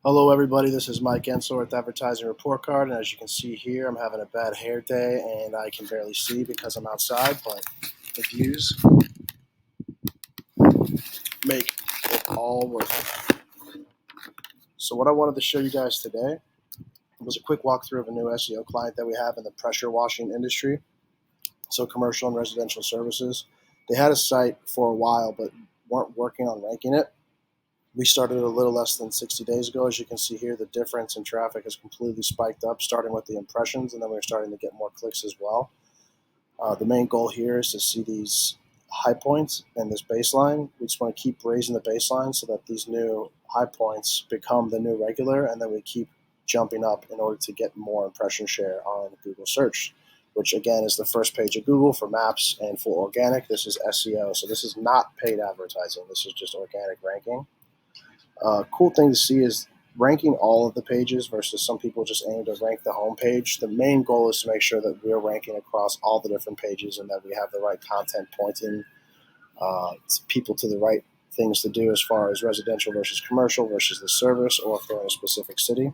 Hello everybody, this is Mike Ensor with Advertising Report Card, and as you can see here, I'm having a bad hair day and I can barely see because I'm outside, but the views make it all worth it. So what I wanted to show you guys today was a quick walkthrough of a new SEO client that we have in the pressure washing industry, so commercial and residential services. They had a site for a while but weren't working on ranking it. We started a little less than 60 days ago. As you can see here, the difference in traffic has completely spiked up, starting with the impressions, and then we're starting to get more clicks as well. The main goal here is to see these high points and this baseline. We just want to keep raising the baseline so that these new high points become the new regular, and then we keep jumping up in order to get more impression share on Google search, which again is the first page of Google for maps and for organic. This is SEO, so this is not paid advertising. This is just organic ranking. Cool thing to see is ranking all of the pages versus some people just aim to rank the home page. The main goal is to make sure that we're ranking across all the different pages and that we have the right content pointing people to the right things to do as far as residential versus commercial versus the service, or if they're in a specific city.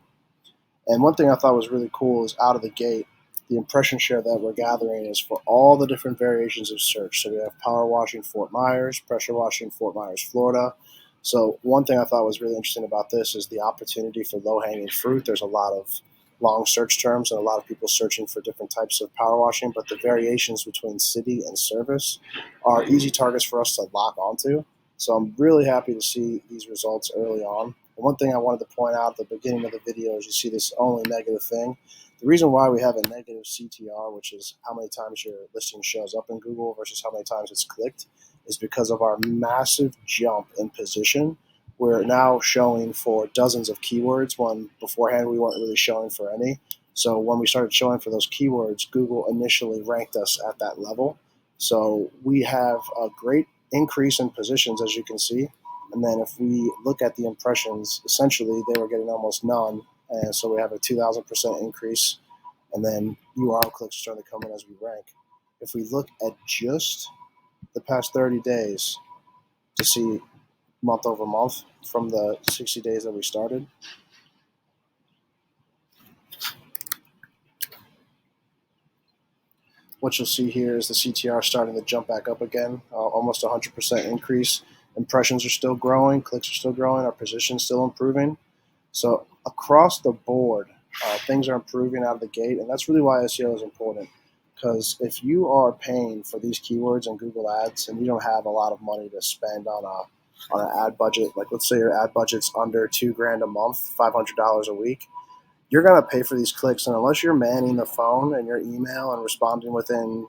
And one thing I thought was really cool is out of the gate, the impression share that we're gathering is for all the different variations of search. So we have power washing Fort Myers, pressure washing Fort Myers, Florida. So one thing I thought was really interesting about this is the opportunity for low-hanging fruit. There's a lot of long search terms and a lot of people searching for different types of power washing, but the variations between city and service are easy targets for us to lock onto. So I'm really happy to see these results early on. And one thing I wanted to point out at the beginning of the video is you see this only negative thing. The reason why we have a negative CTR, which is how many times your listing shows up in Google versus how many times it's clicked, is because of our massive jump in position. We're now showing for dozens of keywords when beforehand we weren't really showing for any. So when we started showing for those keywords, Google initially ranked us at that level. So we have a great increase in positions, as you can see. And then if we look at the impressions, essentially they were getting almost none. And so we have a 2,000% increase. And then URL clicks are starting to come in as we rank. If we look at just the past 30 days to see month over month from the 60 days that we started, what you'll see here is the CTR starting to jump back up again, almost 100% increase. Impressions are still growing, clicks are still growing, our position's still improving. So across the board, things are improving out of the gate, and that's really why SEO is important. Because if you are paying for these keywords in Google Ads and you don't have a lot of money to spend on an ad budget, like let's say your ad budget's under $2,000 a month, $500 a week, you're going to pay for these clicks. And unless you're manning the phone and your email and responding within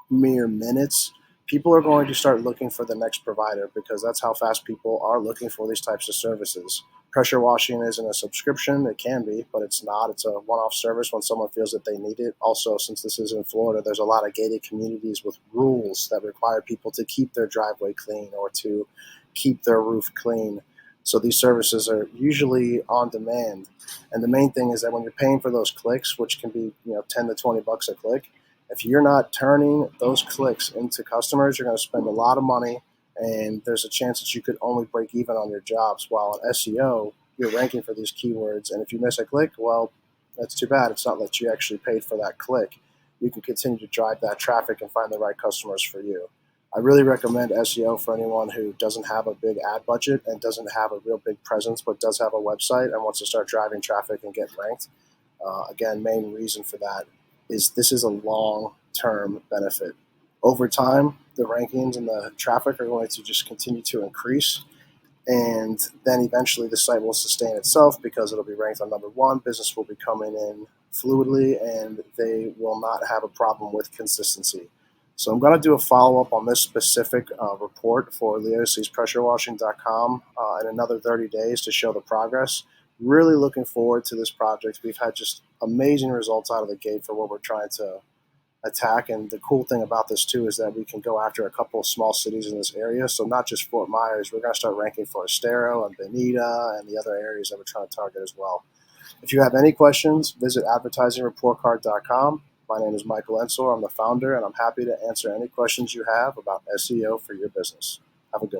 mere minutes, people are going to start looking for the next provider because that's how fast people are looking for these types of services. Pressure washing isn't a subscription. It can be, but it's not. It's a one-off service when someone feels that they need it. Also, since this is in Florida, there's a lot of gated communities with rules that require people to keep their driveway clean or to keep their roof clean. So these services are usually on demand. And the main thing is that when you're paying for those clicks, which can be 10 to 20 bucks a click, if you're not turning those clicks into customers, you're going to spend a lot of money, and there's a chance that you could only break even on your jobs. While in SEO, you're ranking for these keywords, and if you miss a click, well, that's too bad. It's not that you actually paid for that click. You can continue to drive that traffic and find the right customers for you. I really recommend SEO for anyone who doesn't have a big ad budget and doesn't have a real big presence, but does have a website and wants to start driving traffic and get ranked. Again, main reason for that is this is a long-term benefit. Over time, the rankings and the traffic are going to just continue to increase, and then eventually the site will sustain itself because it'll be ranked on number one. Business will be coming in fluidly, and they will not have a problem with consistency. So I'm going to do a follow-up on this specific report for leospressurewashing.com in another 30 days to show the progress. Really looking forward to this project. We've had just amazing results out of the gate for what we're trying to attack. And the cool thing about this too is that we can go after a couple of small cities in this area. So not just Fort Myers, we're going to start ranking for Estero and Bonita and the other areas that we're trying to target as well. If you have any questions, visit advertisingreportcard.com. My name is Michael Ensor. I'm the founder, and I'm happy to answer any questions you have about SEO for your business. Have a good one.